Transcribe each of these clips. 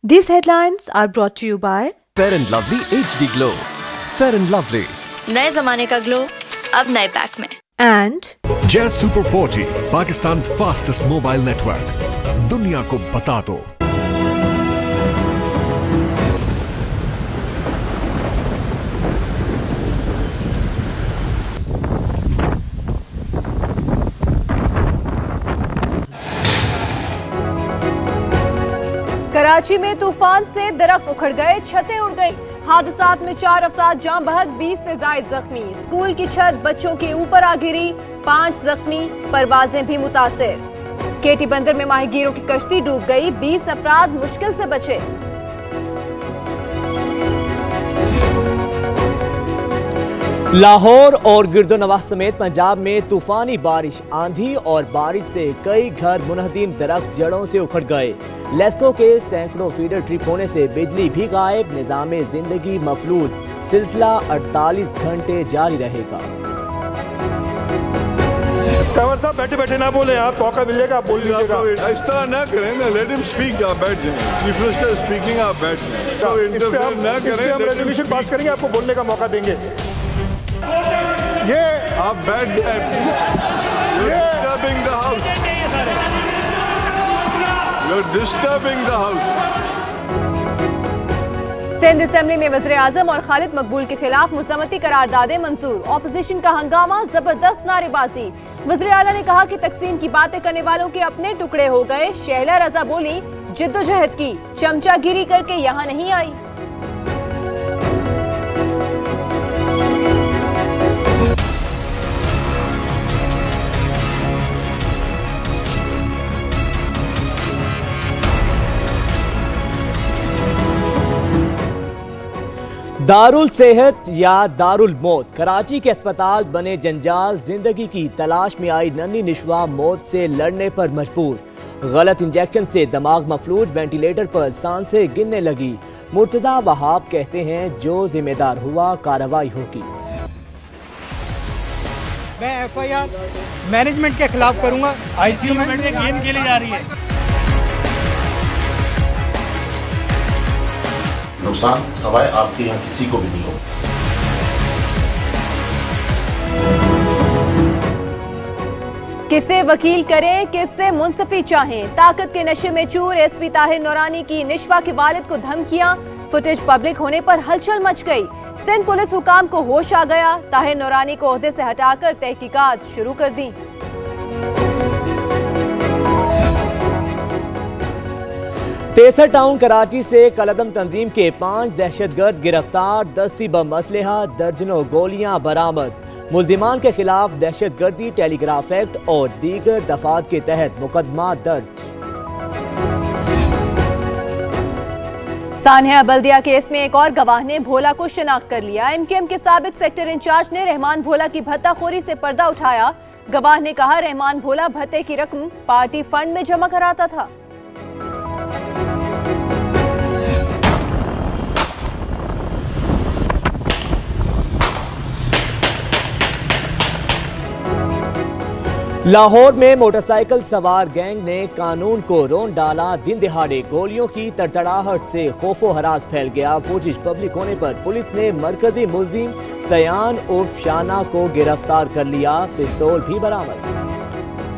These headlines are brought to you by Fair and Lovely HD Glow. Fair and Lovely. नए जमाने का glow अब नए pack में। and Jazz Super 4G, Pakistan's fastest mobile network. दुनिया को बता दो। कराची में तूफान से दरख्त उखड़ गए, छतें उड़ गई। हादसात में 4 अफराद जान बहक, 20 से जायद जख्मी। स्कूल की छत बच्चों के ऊपर आ गिरी, 5 जख्मी, परवाजें भी मुतासिर। केटी बंदर में माहीगीरों की कश्ती डूब गई, 20 अफराद मुश्किल से बचे। लाहौर और गिरदोनवाह समेत पंजाब में तूफानी बारिश, आंधी और बारिश से कई घर मुनहदीम दरख्त जड़ों से उखड़ गए। लेस्को के सैकड़ों फीडर ट्रिप होने से बिजली भी गायब, निज़ामे जिंदगी मफलूज। सिलसिला 48 घंटे जारी रहेगा। कंवर साहब बैठे बैठे ना बोले, आप मौका मिलेगा आप बोल लीजिएगा। इस तरह ना करें ना, लेट हिम स्पीक, आप बैठ जाएं। चीफ मिनिस्टर स्पीकिंग, आप बैठ जाएं। इस पे हम रेजोल्यूशन पास करेंगे, आपको बोलने का मौका देंगे। ये आप बैठ जाएं। Disturbing the house, you disturbing the house. Sindh assembly में वज़ीर आज़म और खालिद मकबूल के खिलाफ मुज़म्मती करारदादें मंजूर। ऑपोजिशन का हंगामा, जबरदस्त नारेबाजी। वज़ीर आला ने कहा कि तकसीम की बातें करने वालों के अपने टुकड़े हो गए। शहला रजा बोली, जिद्दोजहद की, चमचागिरी करके यहाँ नहीं आई। दारुल सेहत या दारुल मौत, कराची के अस्पताल बने जंजाल। जिंदगी की तलाश में आई नन्ही निशवा मौत से लड़ने पर मजबूर। गलत इंजेक्शन से दिमाग मफलूज, वेंटिलेटर पर सांसें गिनने लगी। मुर्तजा वहाब कहते हैं जो जिम्मेदार हुआ कार्रवाई होगी। मैं FIR मैनेजमेंट के खिलाफ करूंगा। ICU में गेम खेली जा रही है। नुकसान सवाए आपके यहाँ किसी को भी नहीं हो। किसे वकील करें, किससे मुंसफी चाहें, ताकत के नशे में चूर SP ताहिर नूरानी की निशवा के वालिद को धमकियां। फुटेज पब्लिक होने पर हलचल मच गई। सिंध पुलिस हुकाम को होश आ गया, ताहिर नूरानी को ओहदे से हटाकर तहकीकात शुरू कर दी। तेसर टाउन कराची से कलदम तंजीम के 5 दहशतगर्द गिरफ्तार। दस्ती बम असलहा, दर्जनों गोलियां बरामद। मुल्जिमान के खिलाफ दहशतगर्दी, टेलीग्राफ एक्ट और दीगर दफात के तहत मुकदमा दर्ज। सानिया बल्दिया केस में एक और गवाह ने भोला को शिनाख्त कर लिया। MKM के साबिक सेक्टर इंचार्ज ने रहमान भोला की भत्ताखोरी से पर्दा उठाया। गवाह ने कहा रहमान भोला भत्ते की रकम पार्टी फंड में जमा कराता था। लाहौर में मोटरसाइकिल सवार गैंग ने कानून को रोन डाला। दिन दिहाड़े गोलियों की तड़तड़ाहट से खौफो हरास फैल गया। फुटेज पब्लिक होने पर पुलिस ने मरकजी मुल्जिम सयान उर्फ शाना को गिरफ्तार कर लिया। पिस्तौल भी बरामद।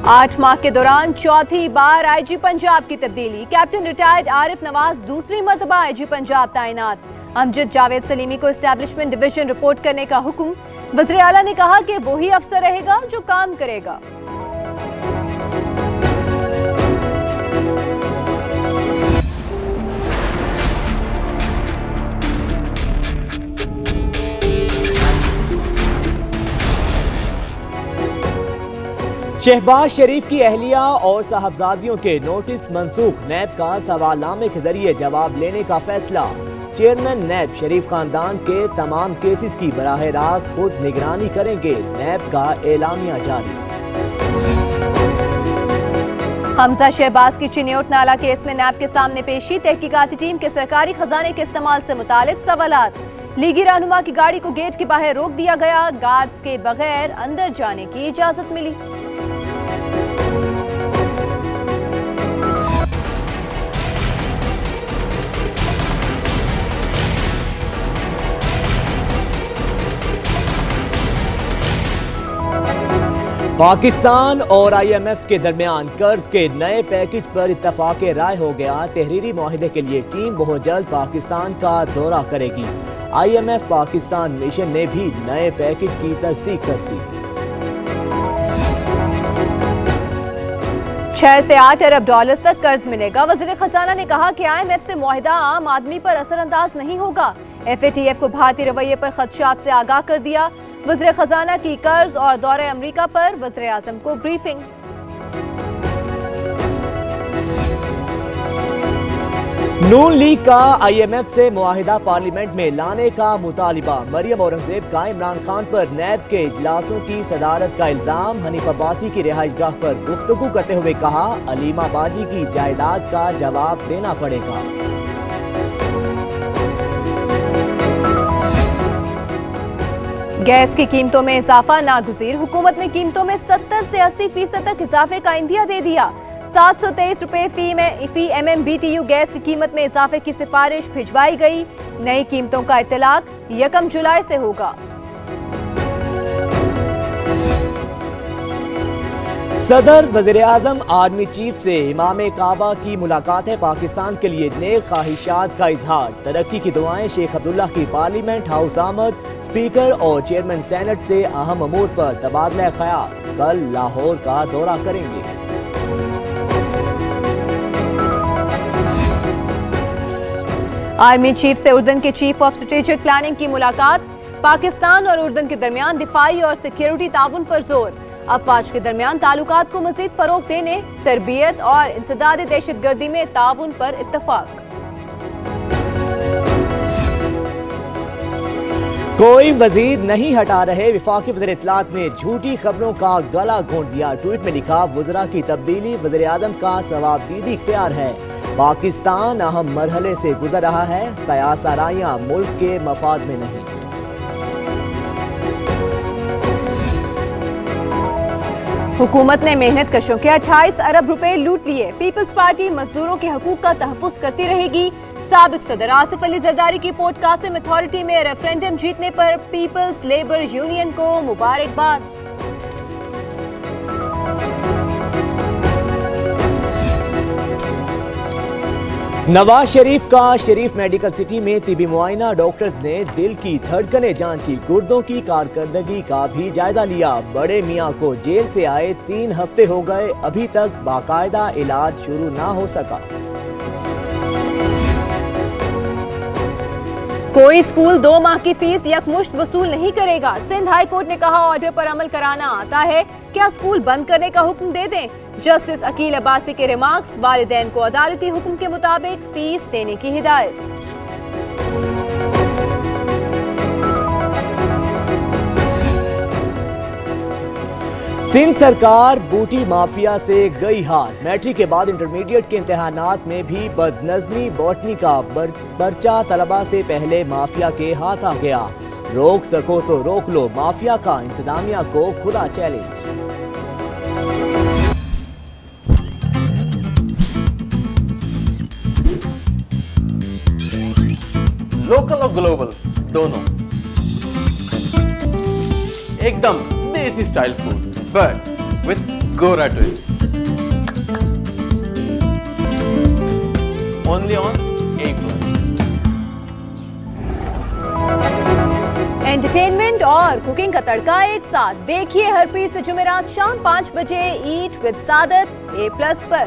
8 माह के दौरान चौथी बार IG पंजाब की तब्दीली। कैप्टन रिटायर्ड आरिफ नवाज दूसरी मर्तबा IG पंजाब तैनात। अमजद जावेद सलीमी को एस्टैब्लिशमेंट डिवीजन रिपोर्ट करने का हुक्म। वज़ीर आला ने कहा कि वही अफसर रहेगा जो काम करेगा। शहबाज शरीफ की अहलिया और साहबजादियों के नोटिस मनसूख। नैब का सवालनामे के जरिए जवाब लेने का फैसला। चेयरमैन नैब शरीफ खानदान के तमाम केसेस की बराह रास्त खुद निगरानी करेंगे। नैब का एलामिया जारी। हमजा शहबाज की चिन्योट नाला केस में नैब के सामने पेशी। तहकीकाती टीम के सरकारी खजाने के इस्तेमाल से मुतालिक सवालात। लीगी रहनुमा की गाड़ी को गेट के बाहर रोक दिया गया। गार्ड्स के बगैर अंदर जाने की इजाजत मिली। पाकिस्तान और IMF के दरमियान कर्ज के नए पैकेज पर इत्तफाक राय हो गया। तहरीरी मुआहिदे के लिए टीम बहुत जल्द पाकिस्तान का दौरा करेगी। IMF पाकिस्तान मिशन ने भी नए पैकेज की तस्दीक कर दी। 6 से 8 अरब डॉलर्स तक कर्ज मिलेगा। वज़ीर खजाना ने कहा कि IMF से मुआहिदा आम आदमी पर असरअंदाज नहीं होगा। FATF को भारतीय रवैये पर खदशात से आगाह कर दिया। वज़ीर खजाना की कर्ज और दौरे अमरीका पर वज़ीर आज़म को ब्रीफिंग। नून लीग का IMF से मुआहिदा पार्लियामेंट में लाने का मुतालिबा। मरियम औरंगजेब का इमरान खान पर नैब के इजलासों की सदारत का इल्जाम। हनीफा बाजी की रिहाइशगाह पर गुफ्तगू करते हुए कहा, अलीमा बाजी की जायदाद का जवाब देना पड़ेगा। गैस की कीमतों में इजाफा नागुज़ीर। हुकूमत ने कीमतों में 70 से 80% तक इजाफे का इंदिया दे दिया। 723 रुपए फी MMBTU गैस की कीमत में इजाफे की सिफारिश भिजवाई गई। नई कीमतों का इत्तलाक 1 जुलाई से होगा। सदर वज़ीर आज़म आर्मी चीफ से इमाम काबा की मुलाकात है। पाकिस्तान के लिए नेक ख्वाहिशात का इजहार। तरक्की की दुआएं। शेख अब्दुल्ला की पार्लियामेंट हाउस आमद। स्पीकर और चेयरमैन सेनेट से अहम अमूर पर तबादला ख्याल। कल लाहौर का दौरा करेंगे। आर्मी चीफ से उर्दन के चीफ ऑफ स्ट्रेटेजिक प्लानिंग की मुलाकात। पाकिस्तान और उर्दन के दरमियान दिफाई और सिक्योरिटी ताउन पर जोर। अफवाज के दरमियान ताल्लुकात को मजीद फरोग देने, तरबियत और इंसदाद दहशतगर्दी में ताउन पर इत्तफाक। कोई वजीर नहीं हटा रहे। विफाकी वज़ीर इत्तलात ने झूठी खबरों का गला घोंट दिया। ट्वीट में लिखा, वज़रा की तब्दीली वज़ीर आज़म का सवाबदीदी इख्तियार है। पाकिस्तान अहम मरहले से गुजर रहा है। कयास आराइयां मुल्क के मफाद में नहीं। हुकूमत ने मेहनत कशों के 28 अरब रुपए लूट लिए। पीपल्स पार्टी मजदूरों के हकूक का तहफ़्फ़ुज़ करती रहेगी। साबिक सदर आसिफ अली जरदारी की पोर्ट कासिम अथॉरिटी में रेफरेंडम जीतने पर पीपल्स लेबर यूनियन को मुबारकबाद। नवाज शरीफ का शरीफ मेडिकल सिटी में तिबी मुआयना। डॉक्टर्स ने दिल की धड़कनें जांची। गुर्दों की कारकर्दगी का भी जायजा लिया। बड़े मियां को जेल से आए 3 हफ्ते हो गए, अभी तक बाकायदा इलाज शुरू ना हो सका। कोई स्कूल 2 माह की फीस यकमुश्त वसूल नहीं करेगा। सिंध हाई कोर्ट ने कहा, ऑर्डर पर अमल कराना आता है, क्या स्कूल बंद करने का हुक्म दे दें। जस्टिस अकील अब्बासी के रिमार्क्स। वालिदैन को अदालती हुक्म के मुताबिक फीस देने की हिदायत। सिंध सरकार बूटी माफिया से गई हार। मैट्रिक के बाद इंटरमीडिएट के इम्तिहानात में भी बदनज़मी। बॉटनी का पर्चा तलबा से पहले माफिया के हाथ आ गया। रोक सको तो रोक लो, माफिया का इंतजामिया को खुला चैलेंज। लोकल और ग्लोबल दोनों, एकदम देसी style food but with Gora twist. Only on A+. Entertainment और कुकिंग का तड़का एक साथ देखिए हर पीस से जुमेरात शाम 5 बजे ईट विद सादत A+ पर।